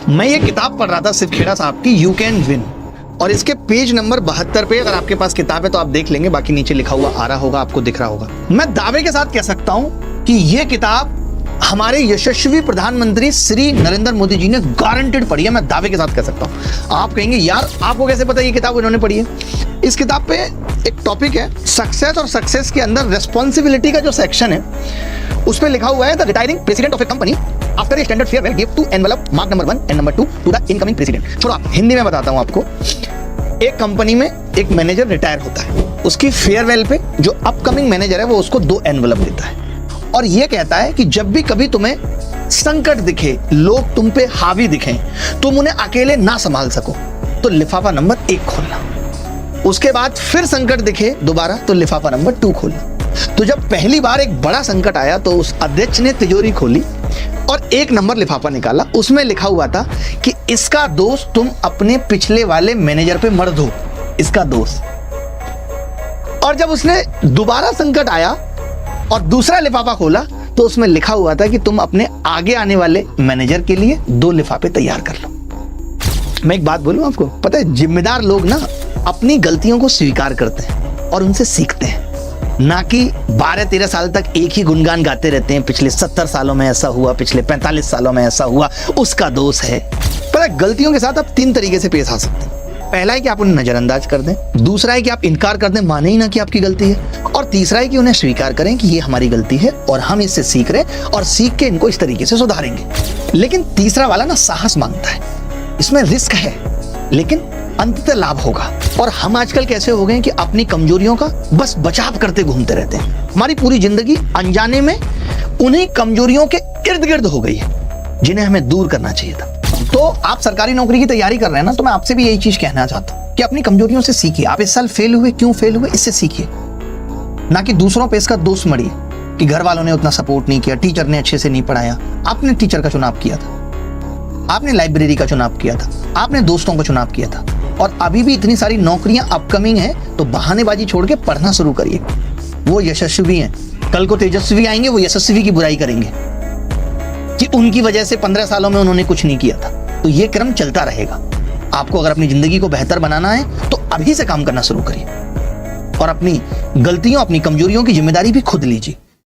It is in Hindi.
मैं ये किताब पढ़ रहा था सिर्फ खेड़ा साहब की, यू कैन विन, और इसके पेज नंबर 72 पे, अगर आपके पास किताब है तो आप देख लेंगे, बाकी नीचे लिखा हुआ आ रहा होगा, आपको दिख रहा होगा। मैं दावे के साथ कह सकता हूं कि ये किताब हमारे यशस्वी प्रधानमंत्री श्री नरेंद्र मोदी जी ने गारंटेड पढ़ी है। मैं दावे के साथ कह सकता हूं। आप कहेंगे यार आपको कैसे पता ये किताब इन्होंने पढ़ी है? इस किताब पे एक टॉपिक है सक्सेस, और सक्सेस के अंदर रेस्पॉन्सिबिलिटी का जो सेक्शन है उस पे लिखा हुआ है the retiring president of a company after a standard farewell give two envelope mark number 1 and number 2 to the incoming president. छोड़ो, आप हिंदी में बताता हूं आपको। एक कंपनी में एक मैनेजर रिटायर होता है, उसकी फेयरवेल पे जो अपकमिंग मैनेजर है वो उसको 2 एनवेलप देता है और ये कहता है कि जब भी कभी तुम्हें संकट दिखे, लोग तुम पे हावी दिखें, तुम उन्हें अकेले ना संभाल सको तो लिफाफा नंबर 1 खोलना। उसके बाद फिर संकट दिखे दोबारा तो लिफाफा नंबर 2 खोलना। तो जब पहली बार एक बड़ा संकट आया तो उस अध्यक्ष ने तिजोरी खोली और 1 नंबर लिफाफा निकाला। उसमें लिखा हुआ था कि इसका दोष तुम अपने पिछले वाले मैनेजर पे मत दो, इसका दोष। और जब उसने दोबारा संकट आया और दूसरा लिफाफा खोला तो उसमें लिखा हुआ था कि तुम अपने आगे आने वाले मैनेजर के लिए 2 लिफाफे तैयार कर लो। मैं एक बात बोलूं आपको, पता है जिम्मेदार लोग ना अपनी गलतियों को स्वीकार करते हैं और उनसे सीखते हैं, ना कि 12-13 साल तक एक ही गुणगान गाते रहते हैं, पिछले 70 सालों में ऐसा हुआ, पिछले 45 सालों में ऐसा हुआ, उसका दोष है। पर गलतियों के साथ आप 3 तरीके से पेश आ सकते हैं। पहला है कि आप उन्हें नजरअंदाज कर दें, दूसरा है कि आप इनकार कर दें, माने ही ना कि आपकी गलती है, और तीसरा है कि उन्हें स्वीकार करें कि ये हमारी गलती है और हम इससे सीख रहे हैं और सीख के इनको इस तरीके से सुधारेंगे। लेकिन तीसरा वाला ना साहस मांगता है, इसमें रिस्क है लेकिन अंततः लाभ होगा। और हम आजकल कैसे हो गए कि अपनी कमजोरियों का बस बचाव करते घूमते रहते हैं। हमारी पूरी जिंदगी अनजाने में उन्हीं कमजोरियों के इर्द गिर्द हो गई है जिन्हें हमें दूर करना चाहिए था। तो आप सरकारी नौकरी की तैयारी कर रहे हैं ना, तो मैं आपसे भी यही चीज कहना चाहता हूँ कि अपनी कमजोरियों से सीखिए। आप इस साल फेल हुए, क्यों फेल हुए, इससे सीखिए, ना कि दूसरों पे इसका दोष मढ़िए कि घर वालों ने उतना सपोर्ट नहीं किया, टीचर ने अच्छे से नहीं पढ़ाया। आपने टीचर का चुनाव किया था, आपने लाइब्रेरी का चुनाव किया था, आपने दोस्तों का चुनाव किया था, और अभी भी इतनी सारी नौकरियां अपकमिंग हैं, तो बहानेबाजी छोड़ के पढ़ना शुरू करिए। वो यशस्वी हैं, कल को तेजस्वी आएंगे, वो यशस्वी की बुराई करेंगे कि उनकी वजह से 15 सालों में उन्होंने कुछ नहीं किया था। तो ये क्रम चलता रहेगा। आपको अगर अपनी जिंदगी को बेहतर बनाना है तो अभी से काम करना शुरू करिए और अपनी गलतियों, अपनी कमजोरियों की जिम्मेदारी भी खुद लीजिए।